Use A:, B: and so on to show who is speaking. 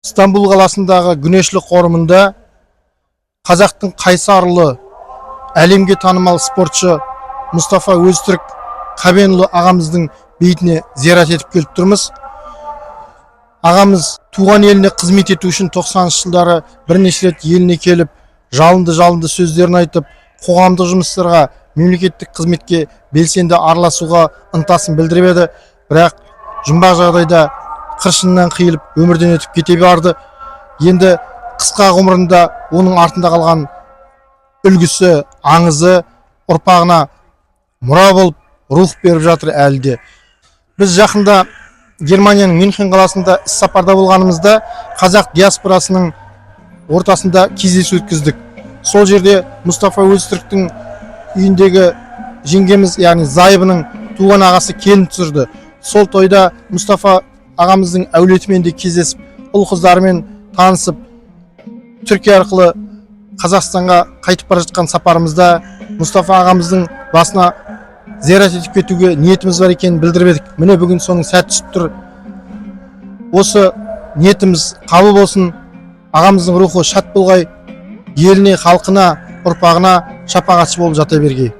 A: Стамбул қаласындағы Güneşli қорымында қазақтың қайсарлы, әлемге танымал спортшы Мұстафа Өзтүрік Қабенұлы ағамыздың бейітіне зиярат етіп келіп тұрмыз. Ағамыз туған еліне қызмет ету үшін 90-шы жылдары бірнеше рет еліне келіп, жалынды сөздерін айтып, қоғамдық жұмыстарға, мемлекеттік қызметке белсенді араласуға ынтасын білдіріп еді. Бірақ жұмбақ жағдайда қыршынынан қиылып өмірден өтіп кете барды. Енді қысқа ғұмырында оның артында қалған үлгісі, аңызы ұрпағына мұра болып рух беріп жатыр әлі де. Біз жақында Германияның Мюнхен қаласында іс-сапарда болғанымызда қазақ диаспорасының ортасында кездесу өткіздік. Сол жерде Мұстафа Өзтүріктің үйіндегі жеңгеміз, яғни зайыбының туған ағасы келін түсірді. Сол тойда Мұстафа ағамыздың әулетімен де кездесіп, ұл-қыздарымен танысып, Түркия арқылы Қазақстанға қайтып бара жатқан сапарымызда Мұстафа ағамыздың басына зиярат етіп кетуге ниетіміз бар екенін білдіріп едік. Міне бүгін соның сәті түсіп тұр. Осы ниетіміз қабыл болсын. Ағамыздың рухы шат болғай, еліне, халқына, ұрпағына шапағатшы болып жата бергей.